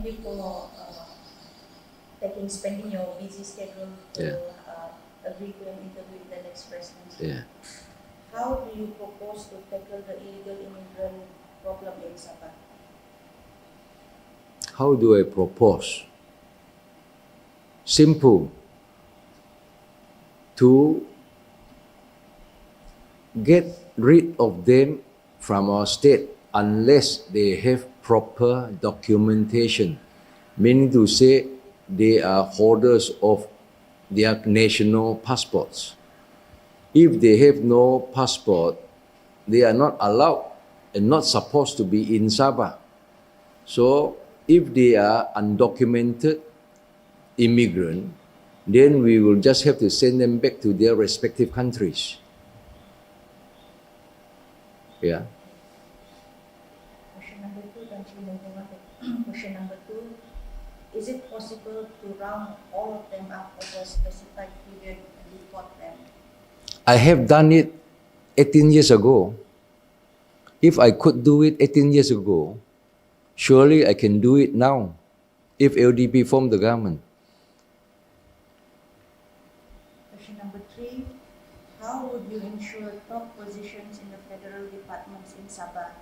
thank you for spending your busy schedule to agree to an interview with the next presidency. Yeah. How do you propose to tackle the illegal immigrant problem in Sabah? How do I propose? Simple. To get rid of them from our state unless they have proper documentation, meaning to say they are holders of their national passports. If they have no passport, they are not allowed and not supposed to be in Sabah. So if they are undocumented immigrant, then we will just have to send them back to their respective countries. Yeah. Question number two, Tan Sri Muhyiddin. Question number two, is it possible to round all of them up over a specified period and deport them? I have done it 18 years ago. If I could do it 18 years ago, surely I can do it now if LDP formed the government. Question number three, how would you ensure top positions in the federal departments in Sabah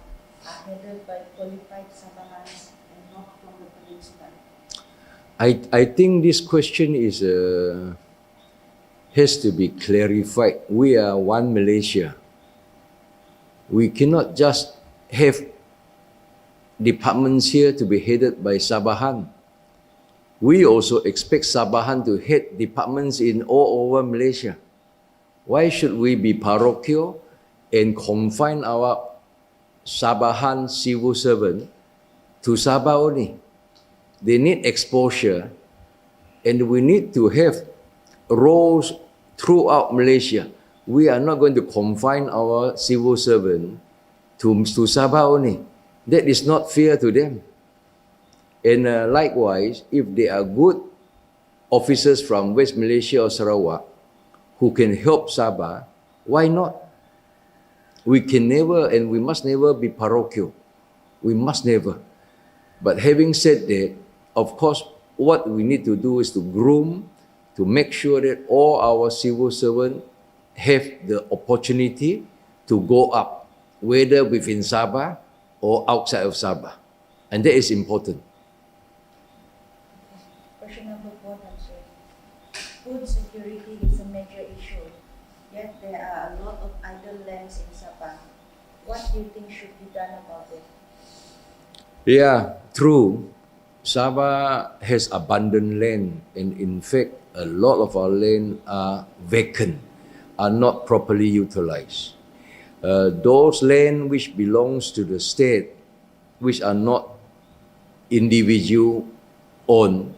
are headed by qualified Sabahans and not from the peninsula? I think this question is has to be clarified. We are one Malaysia. We cannot just have departments here to be headed by Sabahan. We also expect Sabahan to head departments in all over Malaysia. Why should we be parochial and confine our Sabahan civil servant to Sabah only? They need exposure, and we need to have roles throughout Malaysia. We are not going to confine our civil servant to Sabah only. That is not fair to them. And likewise, if they are good officers from West Malaysia or Sarawak who can help Sabah, why not? We can never and we must never be parochial. We must never. But having said that, of course, what we need to do is to groom, to make sure that all our civil servants have the opportunity to go up, whether within Sabah or outside of Sabah. And that is important. Question number four, Tan Sri. Food security is a major issue, yet there are a lot of idle lands in Sabah. What do you think should be done about it? Yeah, true. Sabah has abundant land, and in fact, a lot of our land are vacant, are not properly utilized. Those land which belongs to the state, which are not individual owned,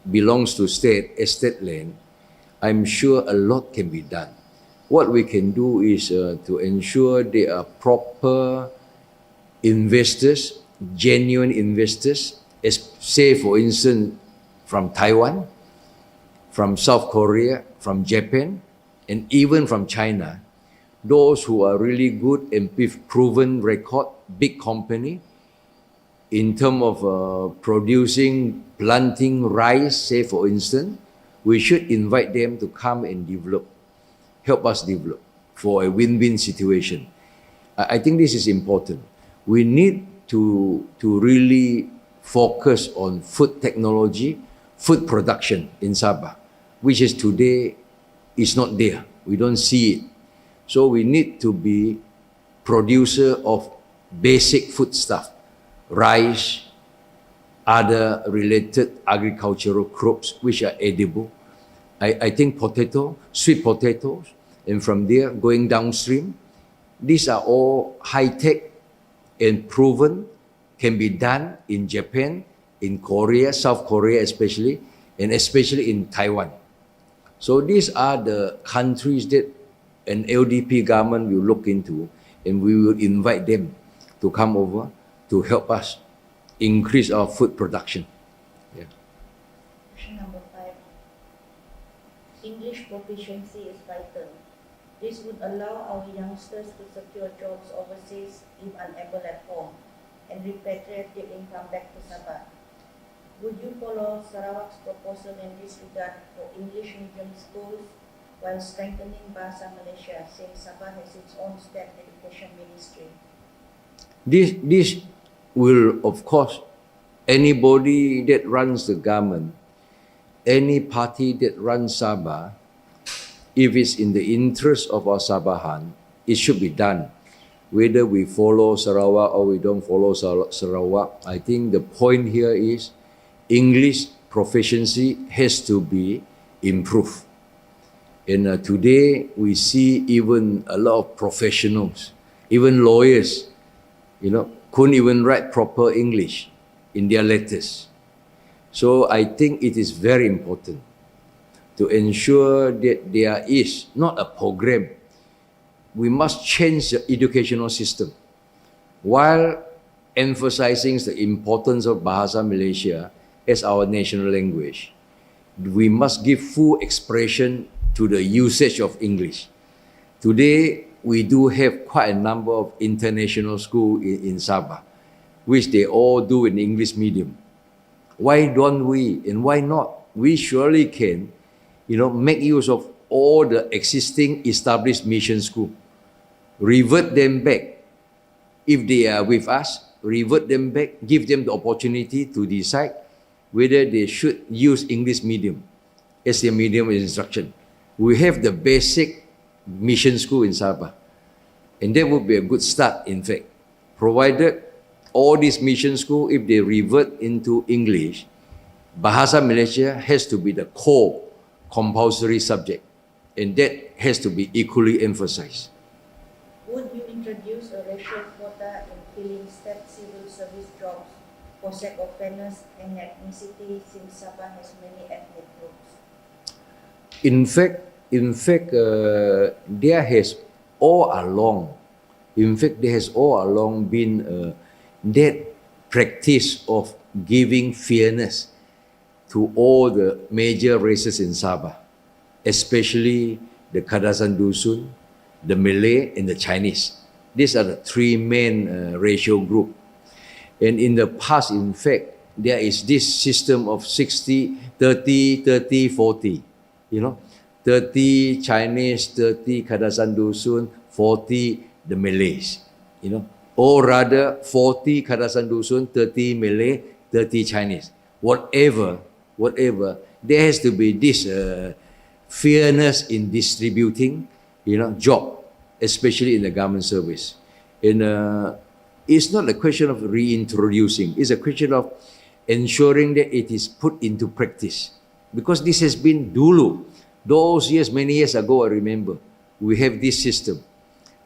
belongs to state, estate land, I'm sure a lot can be done. What we can do is to ensure there are proper investors, genuine investors, say for instance from Taiwan, from South Korea, from Japan, and even from China, those who are really good and with proven record, big company, in terms of producing, planting rice, say for instance, we should invite them to come and develop, help us develop for a win-win situation. I think this is important. We need to really focus on food technology, food production in Sabah, which is today is not there. We don't see it. So we need to be producer of basic food stuff, rice, other related agricultural crops which are edible. I think potato, sweet potatoes, and from there going downstream, these are all high-tech and proven, can be done in Japan, in Korea, South Korea especially, and especially in Taiwan. So these are the countries that an LDP government will look into, and we will invite them to come over to help us increase our food production. Yeah. Question number five. English proficiency is vital. This would allow our youngsters to secure jobs overseas if unable at home and repatriate their income back to Sabah. Would you follow Sarawak's proposal in this regard for English medium schools while strengthening Bahasa Malaysia, since Sabah has its own state education ministry? This will, of course, anybody that runs the government, any party that runs Sabah, if it's in the interest of our Sabahan, it should be done. Whether we follow Sarawak or we don't follow Sarawak, I think the point here is English proficiency has to be improved. And today we see even a lot of professionals, even lawyers, couldn't even write proper English in their letters. So I think it is very important to ensure that there is not a program. We must change the educational system while emphasizing the importance of Bahasa Malaysia as our national language. We must give full expression to the usage of English. Today, we do have quite a number of international schools in Sabah, which they all do in English medium. Why don't we, and why not? We surely can, make use of all the existing established mission school. Revert them back. If they are with us, revert them back, give them the opportunity to decide whether they should use English medium as their medium of instruction. We have the basic mission school in Sabah. And that would be a good start, in fact. Provided all these mission schools, if they revert into English, Bahasa Malaysia has to be the core compulsory subject. And that has to be equally emphasized. Would you introduce a racial quota in filling state civil service jobs for sake of fairness and ethnicity, since Sabah has many ethnic groups? In fact, there has all along been that practice of giving fairness to all the major races in Sabah, especially the Kadasan Dusun, the Malay, and the Chinese. These are the three main racial groups. And in the past, in fact, there is this system of 60, 30, 30, 40. 30 Chinese, 30 Kadasan Dusun, 40 the Malays. Or rather 40 Kadasan Dusun, 30 Malay, 30 Chinese. Whatever, there has to be this fairness in distributing, job, especially in the government service. And it's not a question of reintroducing, it's a question of ensuring that it is put into practice. Because this has been dulu. Those years, many years ago, I remember, we have this system.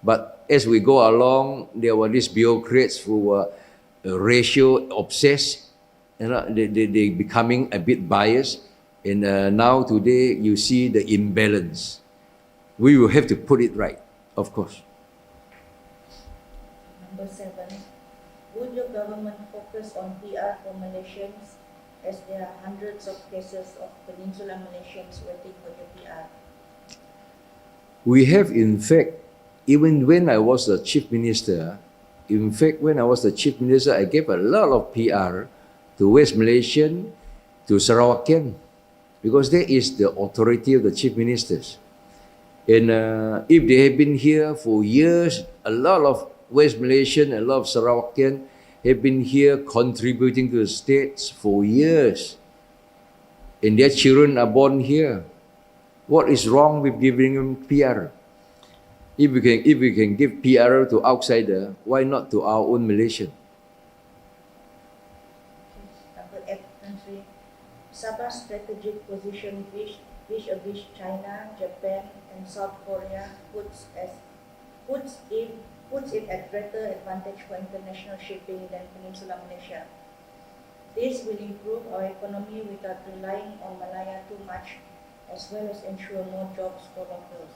But as we go along, there were these bureaucrats who were ratio obsessed, they becoming a bit biased. And now today, you see the imbalance. We will have to put it right, of course. Number 7, would your government focus on PR for Malaysians, as there are hundreds of cases of Peninsular Malaysians waiting for their PR? We have, in fact, even when I was the chief minister, I gave a lot of PR to West Malaysian, to Sarawakian, because that is the authority of the chief ministers. And if they have been here for years, a lot of West Malaysian, a lot of Sarawakian have been here contributing to the states for years. And their children are born here. What is wrong with giving them PR? If we can give PR to outsider, why not to our own Malaysian? Number 8, Tan Sri. Sabah's strategic position vis-à-vis China, Japan, and South Korea puts it at greater advantage for international shipping than Peninsular Malaysia. This will improve our economy without relying on Malaya too much, as well as ensure more jobs for locals.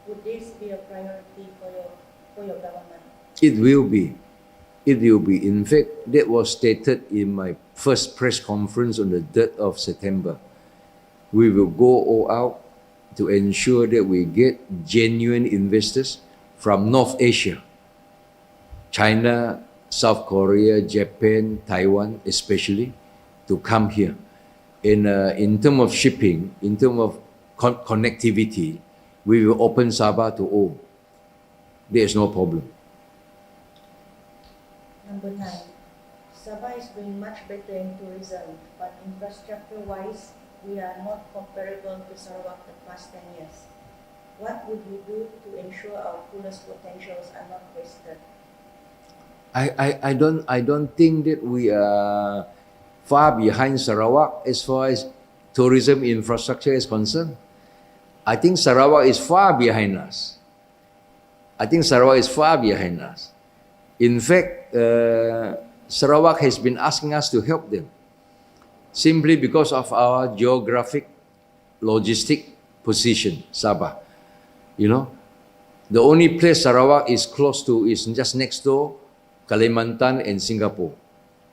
Would this be a priority for your government? It will be. In fact, that was stated in my first press conference on the 3rd of September. We will go all out to ensure that we get genuine investors from North Asia, China, South Korea, Japan, Taiwan especially, to come here. In terms of shipping, in terms of connectivity, we will open Sabah to all. There is no problem. Number 9. Sabah is doing much better in tourism, but infrastructure-wise, we are not comparable to Sarawak the past 10 years. What would you do to ensure our fullest potentials are not wasted? I don't think that we are far behind Sarawak as far as tourism infrastructure is concerned. I think Sarawak is far behind us. In fact, Sarawak has been asking us to help them simply because of our geographic, logistic position, Sabah. You know, the only place Sarawak is close to is just next door, Kalimantan and Singapore.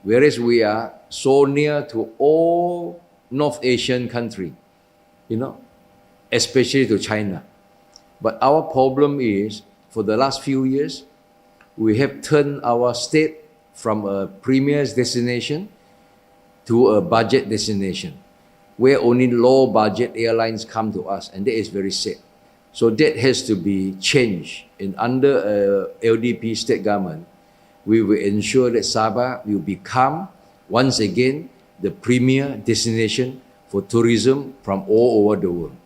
Whereas we are so near to all North Asian countries, you know, especially to China. But our problem is, for the last few years, we have turned our state from a premier destination to a budget destination, where only low budget airlines come to us, and that is very sad. So that has to be changed. And under LDP state government, we will ensure that Sabah will become, once again, the premier destination for tourism from all over the world.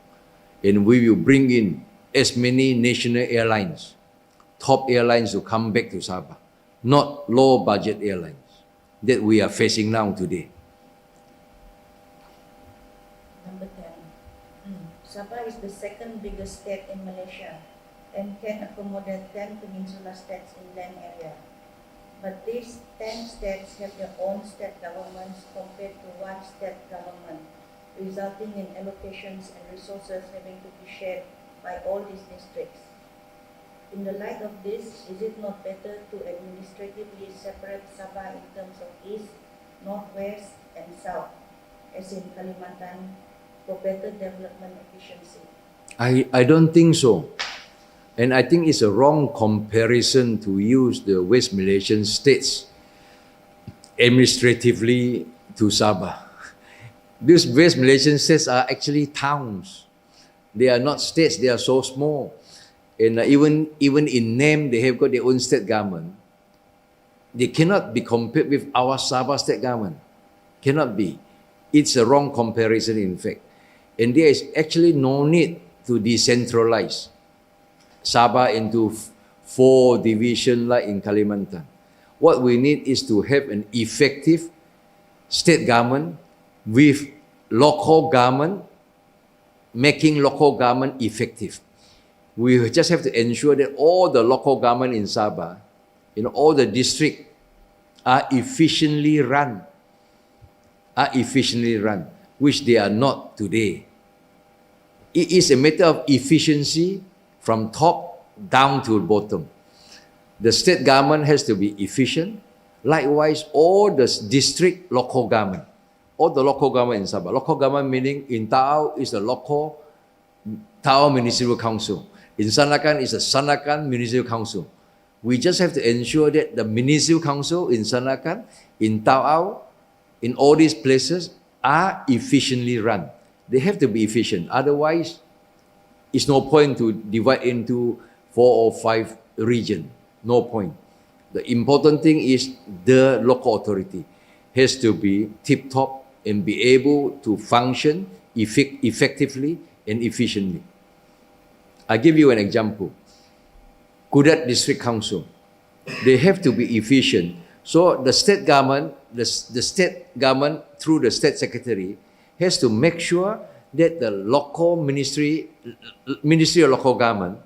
And we will bring in as many national airlines, top airlines to come back to Sabah, not low budget airlines that we are facing now today. Number 10. Sabah is the second biggest state in Malaysia and can accommodate 10 peninsula states in land area. But these 10 states have their own state governments compared to one state government, resulting in allocations and resources having to be shared by all these districts. In the light of this, is it not better to administratively separate Sabah in terms of east, northwest, and south, as in Kalimantan, for better development efficiency? I don't think so. And I think it's a wrong comparison to use the West Malaysian states administratively to Sabah. These West Malaysian states are actually towns. They are not states, they are so small. And even in name, they have got their own state government. They cannot be compared with our Sabah state government. Cannot be. It's a wrong comparison, in fact. And there is actually no need to decentralize Sabah into 4 divisions like in Kalimantan. What we need is to have an effective state government with local government, making local government effective. We just have to ensure that all the local government in Sabah, in all the districts, are efficiently run, which they are not today. It is a matter of efficiency from top down to bottom. The state government has to be efficient. Likewise, all the district local government, all the local government in Sabah. Local government meaning in Tau is the local Tau Municipal Council. In Sanakan is the Sanakan Municipal Council. We just have to ensure that the Municipal Council in Sanakan, in Tau, in all these places are efficiently run. They have to be efficient. Otherwise, it's no point to divide into 4 or 5 regions. No point. The important thing is the local authority has to be tip-top and be able to function effectively and efficiently. I give you an example. Kiat District Council, they have to be efficient. So the state government, the state government through the state secretary has to make sure that the local ministry of local government,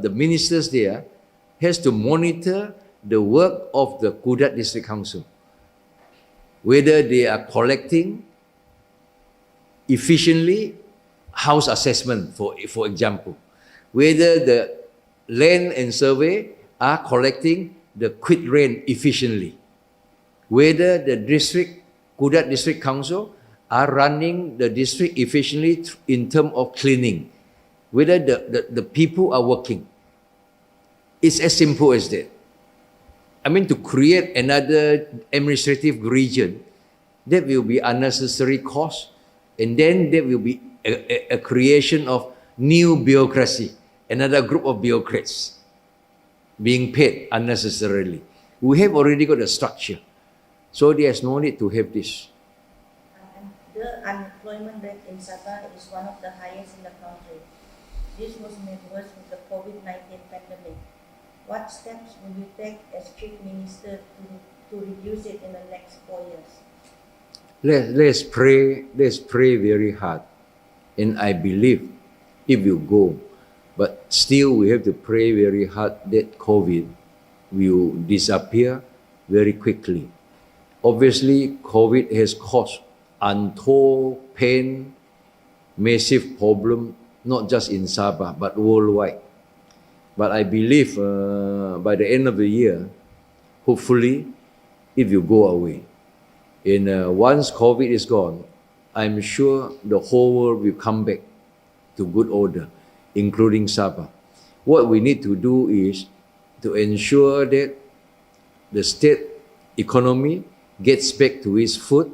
the ministers there has to monitor the work of the Kiat District Council, whether they are collecting efficiently house assessment, for example, whether the land and survey are collecting the quit rent efficiently, whether the Kiat District Council are running the district efficiently in terms of cleaning, whether the people are working. It's as simple as that. I mean, to create another administrative region That will be unnecessary cost, and then there will be a creation of new bureaucracy, another group of bureaucrats being paid unnecessarily. We have already got a structure, so there's no need to have this. And the unemployment rate in Sabah is one of the highest in the country. This was made worse with the COVID-19 pandemic. What steps will you take as Chief Minister to reduce it in the next 4 years? Let's pray very hard. And I believe it will go. But still we have to pray very hard that COVID will disappear very quickly. Obviously, COVID has caused untold pain, massive problem, not just in Sabah, but worldwide. But I believe by the end of the year, hopefully, it will go away. And once COVID is gone, I'm sure the whole world will come back to good order, including Sabah. What we need to do is to ensure that the state economy gets back to its foot.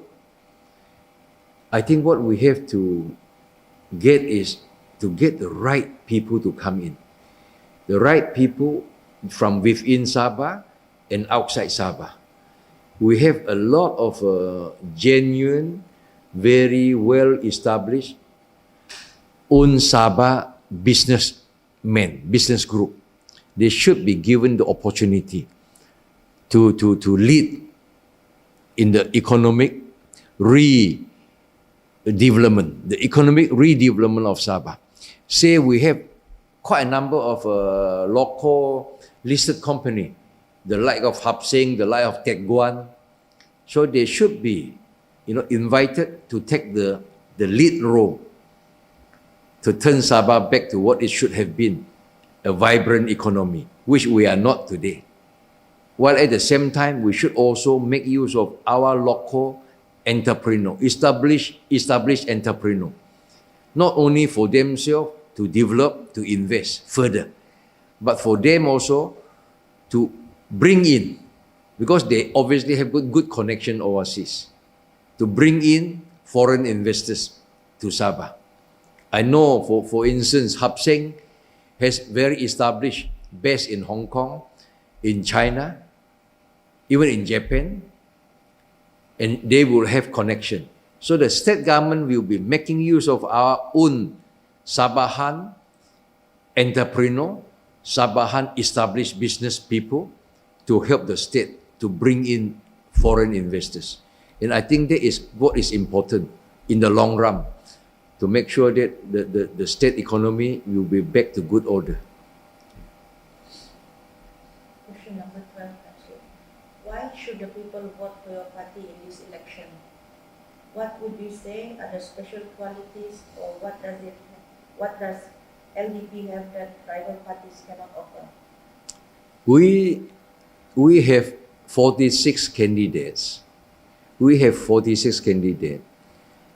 I think what we have to get is to get the right people to come in. The right people from within Sabah and outside Sabah. We have a lot of genuine, very well established Sabah businessmen, business group. They should be given the opportunity to lead in the economic redevelopment, of Sabah. Say we have quite a number of local listed company, the like of Hap Seng, the like of Tek Guan. So they should be, invited to take the lead role to turn Sabah back to what it should have been, a vibrant economy, which we are not today. While at the same time, we should also make use of our local entrepreneur, established entrepreneur, not only for themselves to develop, to invest further, but for them also to bring in, because they obviously have good connection overseas, to bring in foreign investors to Sabah. I know, for instance, Hap Seng has very established base in Hong Kong, in China, even in Japan, and they will have connection. So the state government will be making use of our own Sabahan entrepreneur, Sabahan established business people to help the state to bring in foreign investors. And I think that is what is important in the long run, to make sure that the state economy will be back to good order. Question number 12, actually. Why should the people vote for your party in this election? What would you say are the special qualities, or what does LDP have that rival parties cannot offer? We have 46 candidates.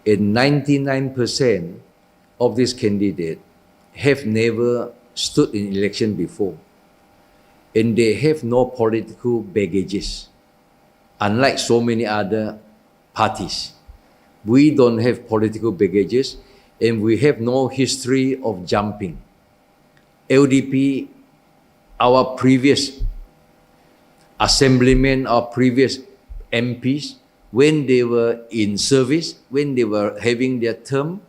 And 99% of these candidates have never stood in election before. And they have no political baggages. Unlike so many other parties, we don't have political baggages, and we have no history of jumping. LDP, our previous assemblymen, our previous MPs, when they were in service, when they were having their term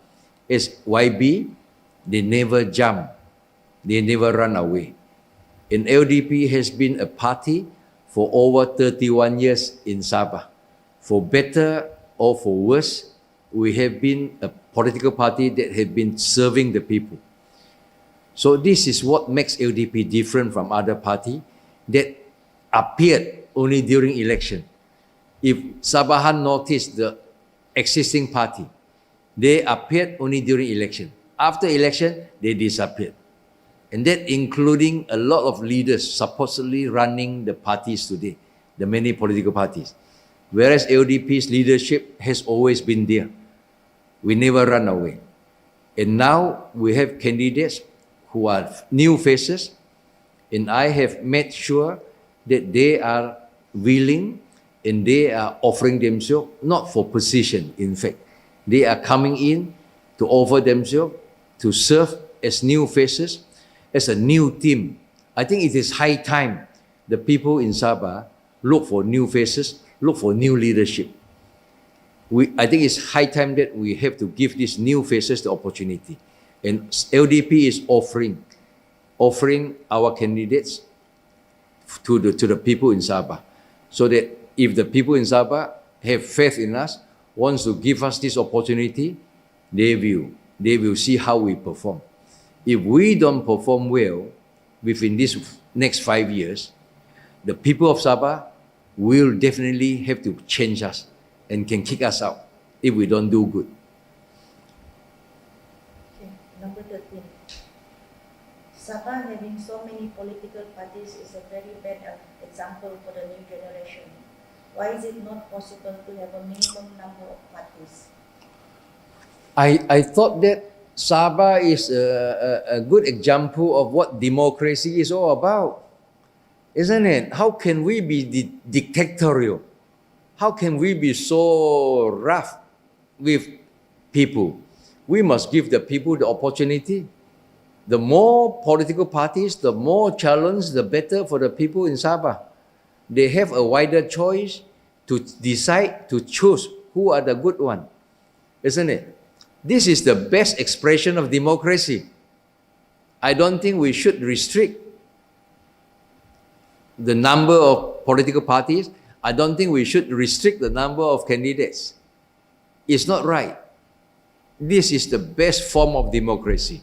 as YB, they never jump, they never run away. And LDP has been a party for over 31 years in Sabah. For better or for worse, we have been a political party that has been serving the people. So this is what makes LDP different from other parties that appeared only during election. If Sabahan noticed the existing party, they appeared only during election. After election, they disappeared. And that including a lot of leaders supposedly running the parties today, the many political parties. Whereas LDP's leadership has always been there. We never run away. And now we have candidates who are new faces, and I have made sure that they are willing and they are offering themselves not for position, in fact. They are coming in to offer themselves to serve as new faces, as a new team. I think it is high time the people in Sabah look for new faces, look for new leadership. I think it's high time that we have to give these new faces the opportunity. And LDP is offering our candidates to the people in Sabah, so that if the people in Sabah have faith in us, wants to give us this opportunity, they will see how we perform. If we don't perform well within this next 5 years, the people of Sabah will definitely have to change us and can kick us out if we don't do good. Okay, number 13. Sabah having so many political parties is a very bad example for the new generation. Why is it not possible to have a minimum number of parties? I thought that Sabah is a good example of what democracy is all about, isn't it? How can we be dictatorial? How can we be so rough with people? We must give the people the opportunity. The more political parties, the more challenge, the better for the people in Sabah. They have a wider choice to decide, to choose who are the good ones, isn't it? This is the best expression of democracy. I don't think we should restrict the number of political parties. I don't think we should restrict the number of candidates. It's not right. This is the best form of democracy.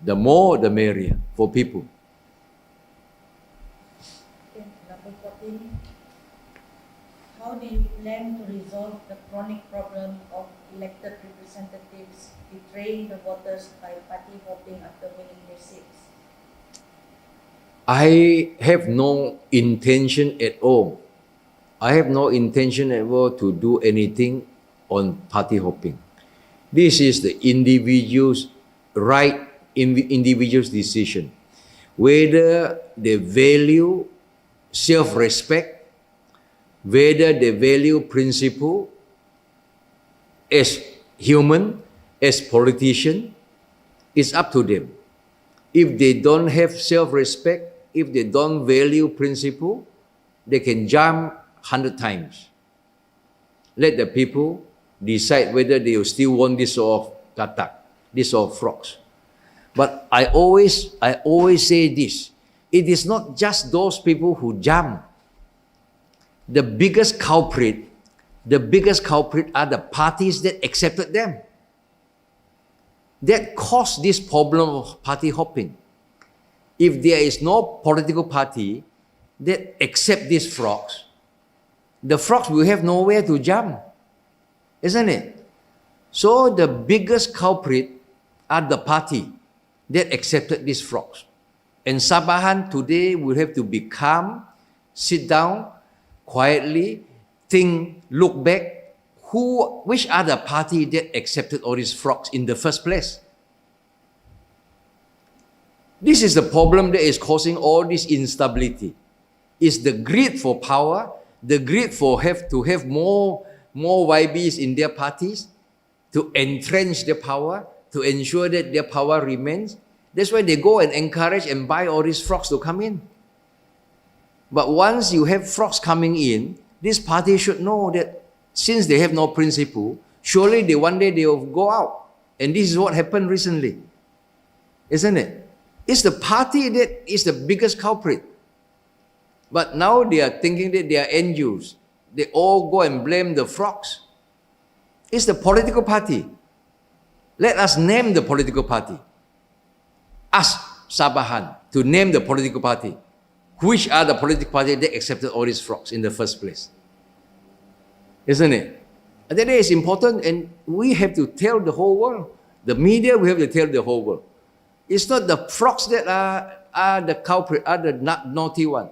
The more, the merrier for people. Okay, number 14. How do you plan to resolve the chronic problem of elected representatives betraying the voters by party hopping after winning their seats? I have no intention at all. I have no intention at all to do anything on party hopping. This is the individual's right, individual's decision. Whether they value self-respect, whether they value principle as human, as politician, it's up to them. If they don't have self-respect, if they don't value principle, they can jump 100 times. Let the people decide whether they will still want this sort of katak, this sort of frogs. But I always say this, it is not just those people who jump. The biggest culprit are the parties that accepted them. That caused this problem of party hopping. If there is no political party that accept these frogs, the frogs will have nowhere to jump, isn't it? So the biggest culprit are the party that accepted these frogs. And Sabahans today will have to be calm, sit down, quietly, think, look back, which are the party that accepted all these frogs in the first place? This is the problem that is causing all this instability. It's the greed for power, the greed for to have more YBs in their parties, to entrench their power, to ensure that their power remains. That's why they go and encourage and buy all these frogs to come in. But once you have frogs coming in, this party should know that since they have no principle, surely one day they will go out. And this is what happened recently, isn't it? It's the party that is the biggest culprit. But now they are thinking that they are NGOs. They all go and blame the frogs. It's the political party. Let us name the political party. Ask Sabahan to name the political party. Which are the political parties that accepted all these frogs in the first place? Isn't it? And that is important, and we have to tell the whole world. The media, we have to tell the whole world. It's not the frogs that are the culprit, are the naughty one.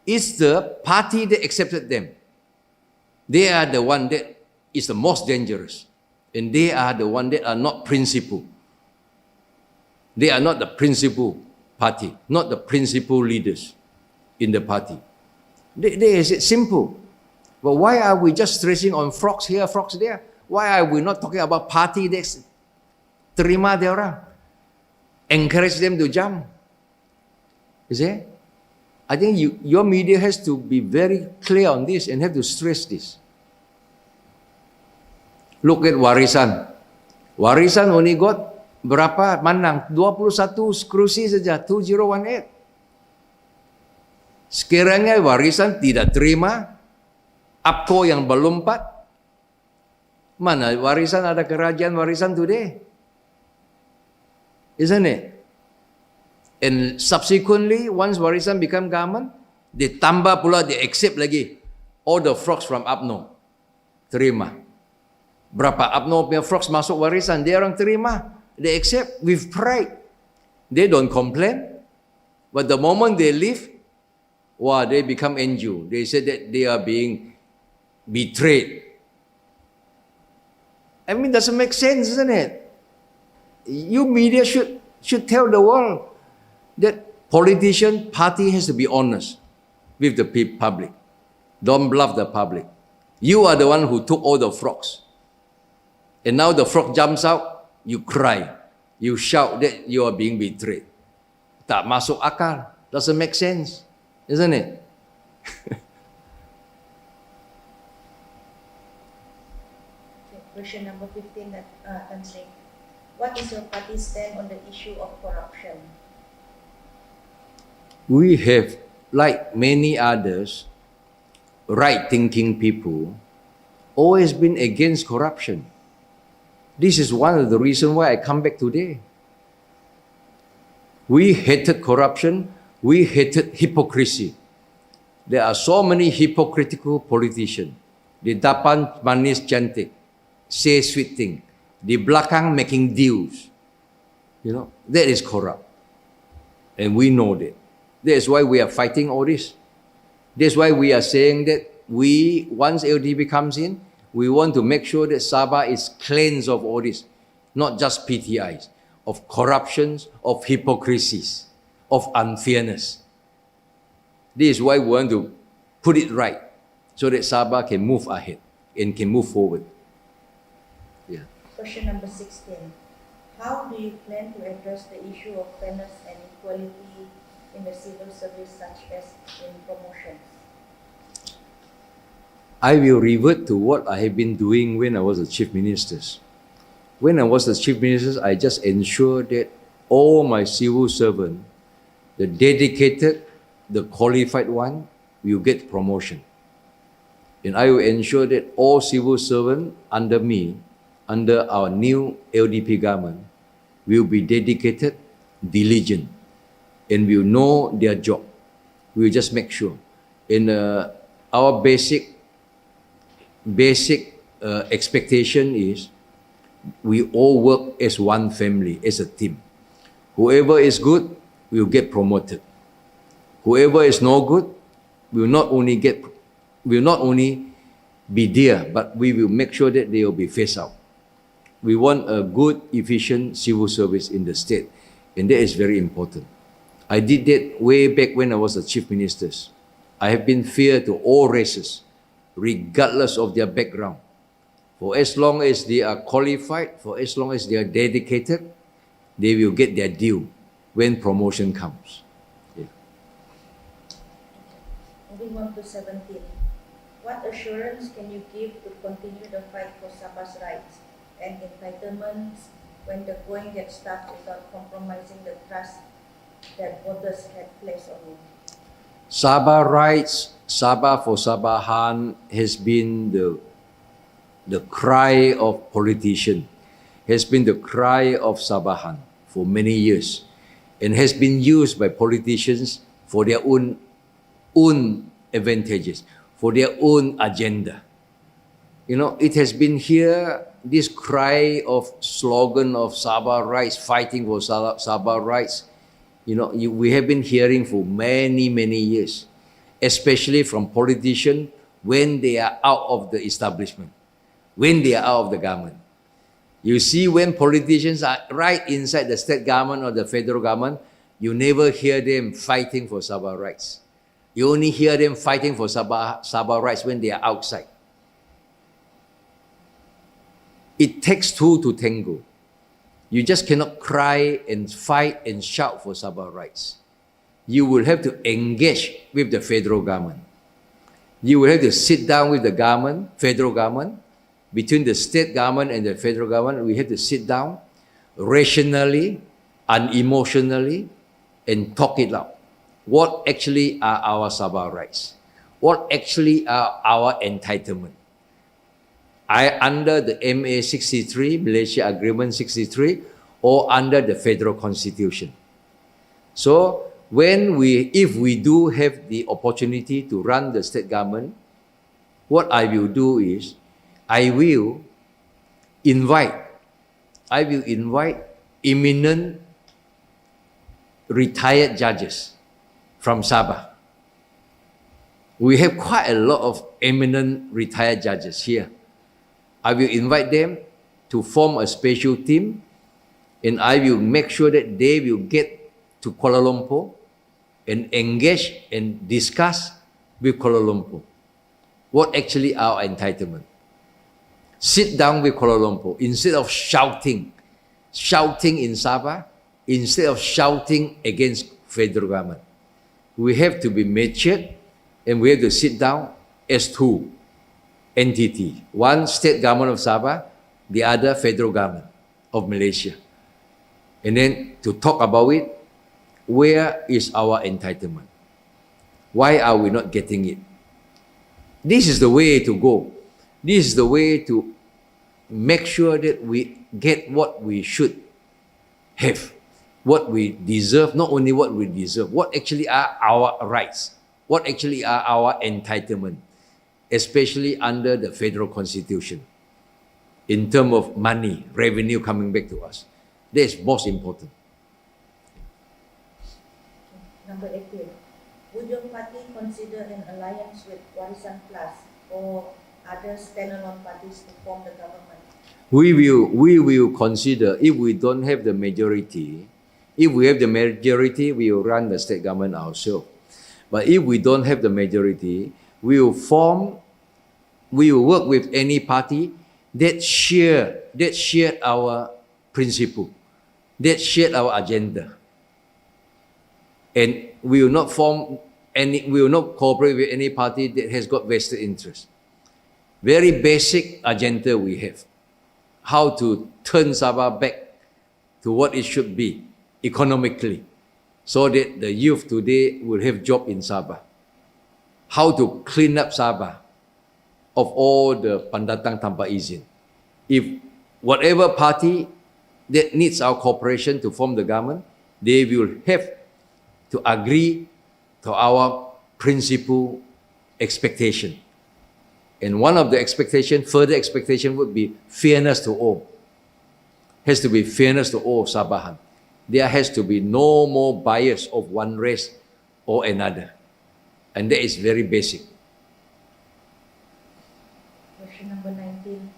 It's the party that accepted them. They are the one that is the most dangerous. And they are the one that are not principled. They are not the principal party, not the principal leaders in the party. They is simple. But why are we just stressing on frogs here, frogs there? Why are we not talking about party that's terima dia orang? Encourage them to jump. You see? I think your media has to be very clear on this and have to stress this. Look at Warisan. Warisan only got berapa menang? 21 kerusi saja, 2018. Sekiranya Warisan tidak terima, APCO yang berlompat, mana Warisan ada kerajaan Warisan today? Isn't it? And subsequently, once Warisan become government, they tambah pula, they accept lagi all the frogs from UMNO. Terima. Berapa UMNO punya frogs masuk Warisan, dia orang terima. They accept with pride. They don't complain. But the moment they leave, wow, they become NGO. They said that they are being betrayed. I mean, doesn't make sense, isn't it? You media should tell the world that politician party has to be honest with the public. Don't bluff the public. You are the one who took all the frogs. And now the frog jumps out, you cry. You shout that you are being betrayed. Tak masuk akal. Doesn't make sense, isn't it? Question number 15, Tan Sri. What is your party's stand on the issue of corruption? We have, like many others, right-thinking people, always been against corruption. This is one of the reasons why I come back today. We hated corruption. We hated hypocrisy. There are so many hypocritical politicians. Di depan manis cantik, say sweet thing. Di belakang making deals. You know, that is corrupt. And we know that. That's why we are fighting all this. That's why we are saying that once LDP comes in, we want to make sure that Sabah is cleansed of all this. Not just PTIs, of corruptions, of hypocrisies, of unfairness. This is why we want to put it right, so that Sabah can move ahead and can move forward. Yeah. Question number 16. How do you plan to address the issue of fairness and equality in the civil service, such as in promotions? I will revert to what I have been doing when I was the Chief Minister. When I was the Chief Minister, I just ensured that all my civil servants, the dedicated, the qualified one, will get promotion. And I will ensure that all civil servants under me, under our new LDP government, will be dedicated, diligent, and will know their job. We will just make sure. And our basic expectation is we all work as one family, as a team. Whoever is good will get promoted. Whoever is no good will not only be there, but we will make sure that they will be phased out. We want a good, efficient civil service in the state, and that is very important. I did that way back when I was the Chief Minister. I have been fair to all races, regardless of their background. For as long as they are qualified, for as long as they are dedicated, they will get their due when promotion comes. Yeah. Moving on to 17. What assurance can you give to continue the fight for Sabah's rights and entitlements when the going gets tough without compromising the trust that voters had placed on you? Sabah rights, Sabah for Sabahan has been the cry of politicians, has been the cry of Sabahan for many years, and has been used by politicians for their own advantages, for their own agenda. You know, it has been here, this cry of slogan of Sabah rights, fighting for Sabah rights. You know, we have been hearing for many, many years, especially from politicians when they are out of the establishment, when they are out of the government. You see, when politicians are right inside the state government or the federal government, you never hear them fighting for Sabah rights. You only hear them fighting for Sabah rights when they are outside. It takes two to tango. You just cannot cry and fight and shout for Sabah rights. You will have to engage with the federal government. You will have to sit down with the government, federal government, between the state government and the federal government. We have to sit down rationally, unemotionally, and talk it out. What actually are our Sabah rights? What actually are our entitlements? Under the MA 63, Malaysia Agreement 63, or under the federal constitution. So, if we do have the opportunity to run the state government, what I will do is, I will invite eminent retired judges from Sabah. We have quite a lot of eminent retired judges here. I will invite them to form a special team, and I will make sure that they will get to Kuala Lumpur and engage and discuss with Kuala Lumpur what actually our entitlement. Sit down with Kuala Lumpur instead of shouting in Sabah, instead of shouting against federal government. We have to be matured, and we have to sit down as two entity. One state government of Sabah, the other federal government of Malaysia. And then to talk about it, where is our entitlement? Why are we not getting it? This is the way to go. This is the way to make sure that we get what we should have, what we deserve, not only what we deserve, what actually are our rights, what actually are our entitlement, especially under the federal constitution, in terms of money, revenue coming back to us. That is most important. Number 18. Would your party consider an alliance with Warisan-Plus or other standalone parties to form the government? We will consider, if we don't have the majority, if we have the majority, we will run the state government ourselves. But if we don't have the majority, we will work with any party that share our principle, that share our agenda. And we will not cooperate with any party that has got vested interest. Very basic agenda we have. How to turn Sabah back to what it should be economically, so that the youth today will have job in Sabah. How to clean up Sabah of all the pendatang tanpa izin. If whatever party that needs our cooperation to form the government, they will have to agree to our principle expectation. And one of the further expectation would be fairness to all. Has to be fairness to all Sabahans. There has to be no more bias of one race or another. And that is very basic. Question number 19.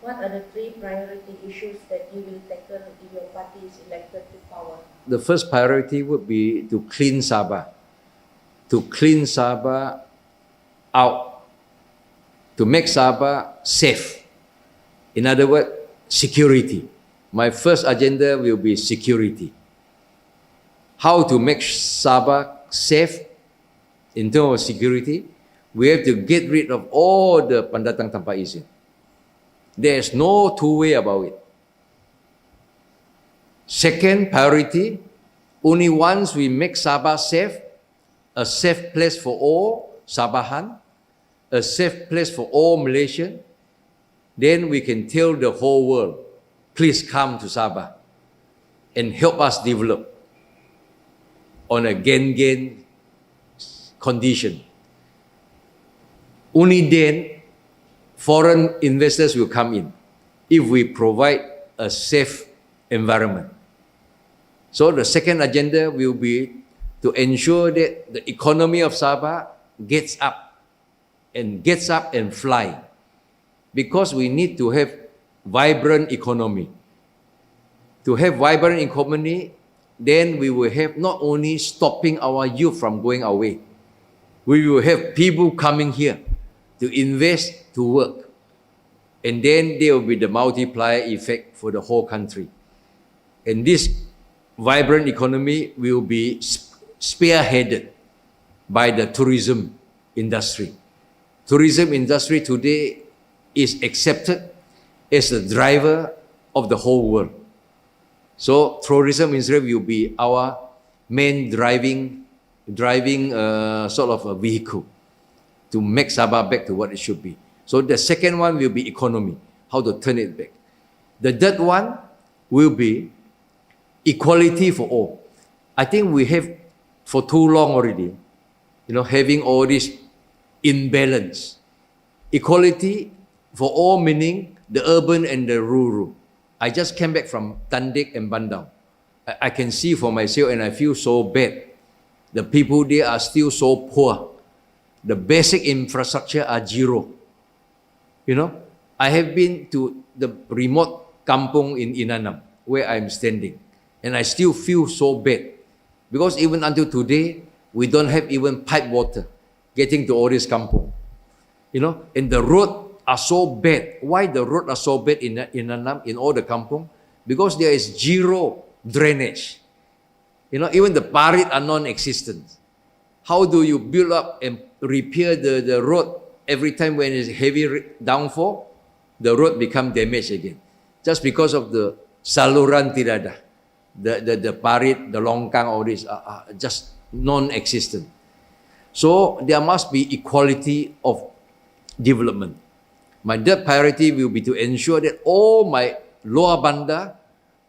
What are the 3 priority issues that you will tackle if your party is elected to power? The first priority would be to clean Sabah. To clean Sabah out. To make Sabah safe. In other words, security. My first agenda will be security. How to make Sabah safe in terms of security? We have to get rid of all the pendatang tanpa izin. There's no two way about it. Second priority, only once we make Sabah safe, a safe place for all Sabahans, a safe place for all Malaysians, then we can tell the whole world, please come to Sabah and help us develop on a gain-gain condition. Only then foreign investors will come in if we provide a safe environment. So the second agenda will be to ensure that the economy of Sabah gets up and fly, because we need to have vibrant economy. To have vibrant economy, then we will have not only stopping our youth from going away, we will have people coming here to invest, to work. And then there will be the multiplier effect for the whole country. And this vibrant economy will be spearheaded by the tourism industry. Tourism industry today is accepted as the driver of the whole world. So tourism industry will be our main driving sort of a vehicle to make Sabah back to what it should be. So the second one will be economy, how to turn it back. The third one will be equality for all. I think we have for too long already, having all this imbalance. Equality for all meaning the urban and the rural. I just came back from Tandik and Bandar. I can see for myself and I feel so bad. The people there are still so poor. The basic infrastructure are zero. I have been to the remote kampung in Inanam where I'm standing, and I still feel so bad because even until today we don't have even pipe water getting to all this kampung. And the road are so bad. Why the road are so bad in Inanam, in all the kampung? Because there is zero drainage. Even the parit are non-existent. How do you build up and repair the road every time when it's heavy downfall? The road become damaged again. Just because of the saluran tidak ada. The parit, the longkang, all this are just non-existent. So there must be equality of development. My third priority will be to ensure that all my lower bandar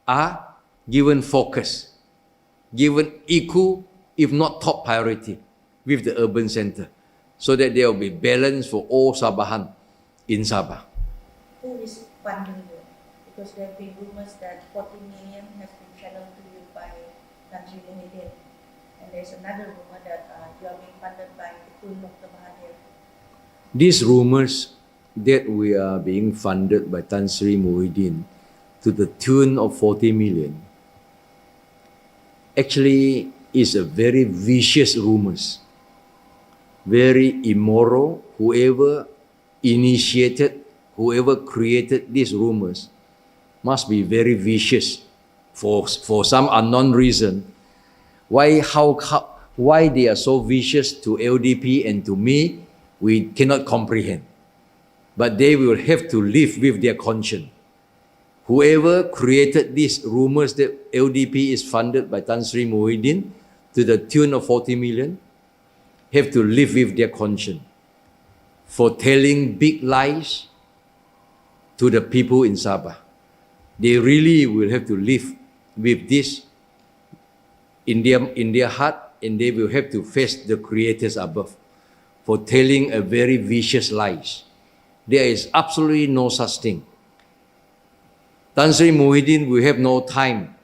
are given focus, given equal, if not top priority with the urban center, so that there will be balance for all Sabahans in Sabah. Who is funding you? Because there have been rumors that 40 million has been channeled to you by Tan Sri Muhyiddin. And there's another rumor that you are being funded by Tun Dr Mahathir. These rumors that we are being funded by Tan Sri Muhyiddin to the tune of 40 million actually is a very vicious rumors, very immoral. Whoever initiated, whoever created these rumors must be very vicious for some unknown reason. Why they are so vicious to LDP and to me, we cannot comprehend. But they will have to live with their conscience. Whoever created these rumors that LDP is funded by Tan Sri Muhyiddin to the tune of 40 million have to live with their conscience for telling big lies to the people in Sabah. They really will have to live with this in their heart, and they will have to face the creators above for telling a very vicious lies. There is absolutely no such thing. Tan Sri Muhyiddin will have no time.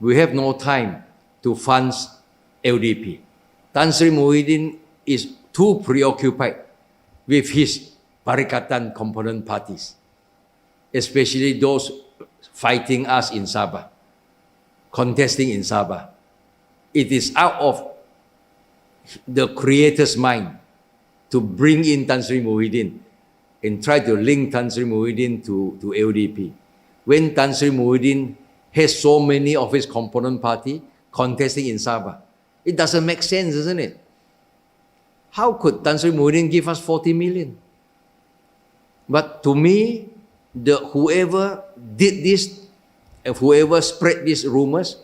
We have no time to fund LDP. Tan Sri Muhyiddin is too preoccupied with his Parikatan component parties, especially those fighting us in Sabah, contesting in Sabah. It is out of the creator's mind to bring in Tan Sri Muhyiddin and try to link Tan Sri Muhyiddin to LDP. When Tan Sri Muhyiddin has so many of his component party contesting in Sabah, it doesn't make sense, isn't it? How could Tan Sri Muhyiddin give us 40 million? But to me, whoever did this, whoever spread these rumors,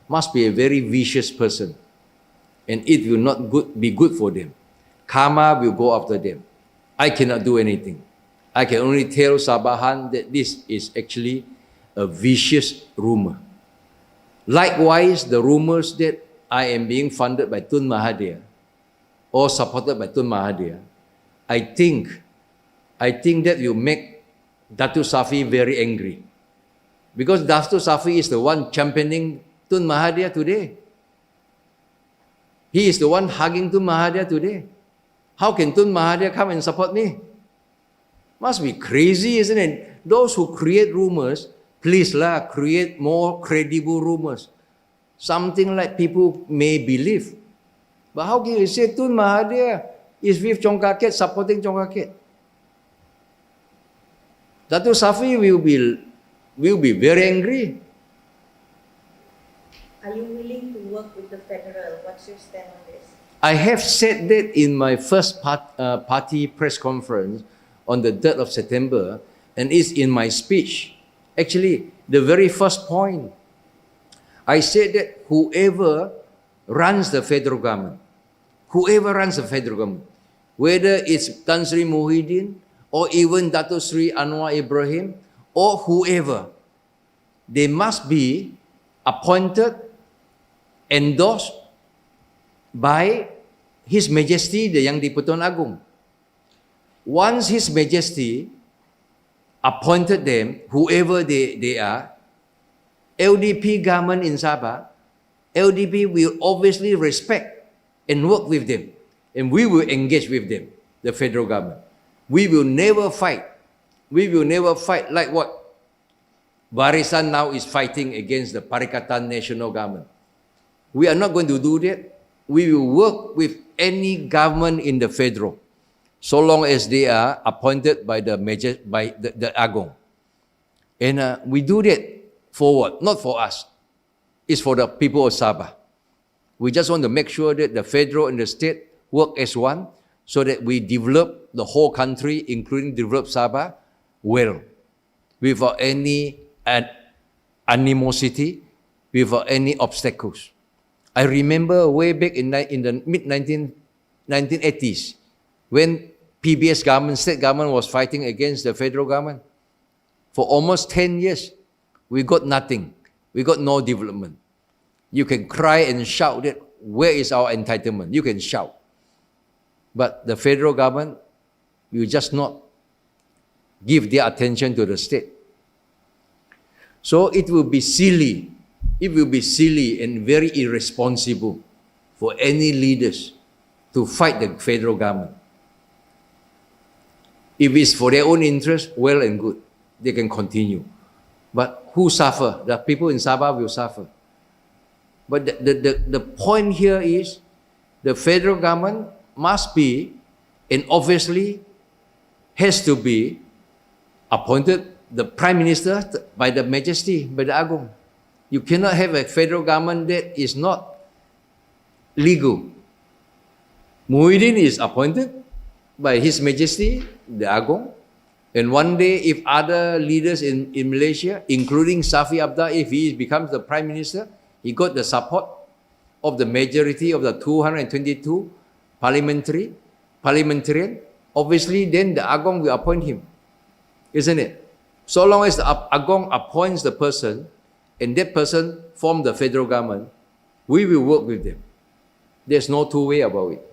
must be a very vicious person, and it will not be good for them. Karma will go after them. I cannot do anything. I can only tell Sabahan that this is actually a vicious rumor. Likewise, the rumors that I am being funded by Tun Mahathir or supported by Tun Mahathir, I think that will make Datuk Safi very angry. Because Datuk Safi is the one championing Tun Mahathir today. He is the one hugging Tun Mahathir today. How can Tun Mahathir come and support me? Must be crazy, isn't it? Those who create rumors, please create more credible rumors. something like people may believe. But how can you say Tun Mahathir is with Chong Kiat, supporting Chong Kiat? Dato' Safi will be very angry. Are you willing to work with the federal? What's your stand on this? I have said that in my first party press conference on the 3rd of September, and it's in my speech. Actually, the very first point, I said that whoever runs the federal government, whether it's Tan Sri Muhyiddin or even Dato' Sri Anwar Ibrahim or whoever, they must be appointed, endorsed by His Majesty the Yang di-Pertuan Agong. Once His Majesty appointed them, whoever they are, LDP government in Sabah, LDP will obviously respect and work with them. And we will engage with them, the federal government. We will never fight. We will never fight like what Warisan now is fighting against the Parikatan National Government. We are not going to do that. We will work with any government in the federal, so long as they are appointed by the Agong. And we do that for what? Not for us. It's for the people of Sabah. We just want to make sure that the federal and the state work as one, so that we develop the whole country, including develop Sabah, well, without any animosity, without any obstacles. I remember way back in the mid-1980s, when PBS government, state government was fighting against the federal government. For almost 10 years, we got nothing. We got no development. You can cry and shout that, where is our entitlement? You can shout. But the federal government will just not give their attention to the state. So it will be silly and very irresponsible for any leaders to fight the federal government. If it's for their own interest, well and good. They can continue. But who suffer? The people in Sabah will suffer. But the point here is the federal government must be, and obviously has to be, appointed the Prime Minister by the Majesty, by the Agong. You cannot have a federal government that is not legal. Muhyiddin is appointed by His Majesty, the Agong. And one day, if other leaders in Malaysia, including Safi Abdah, if he becomes the Prime Minister, he got the support of the majority of the 222 parliamentarian, obviously then the Agong will appoint him. Isn't it? So long as the Agong appoints the person, and that person form the federal government, we will work with them. There's no two way about it.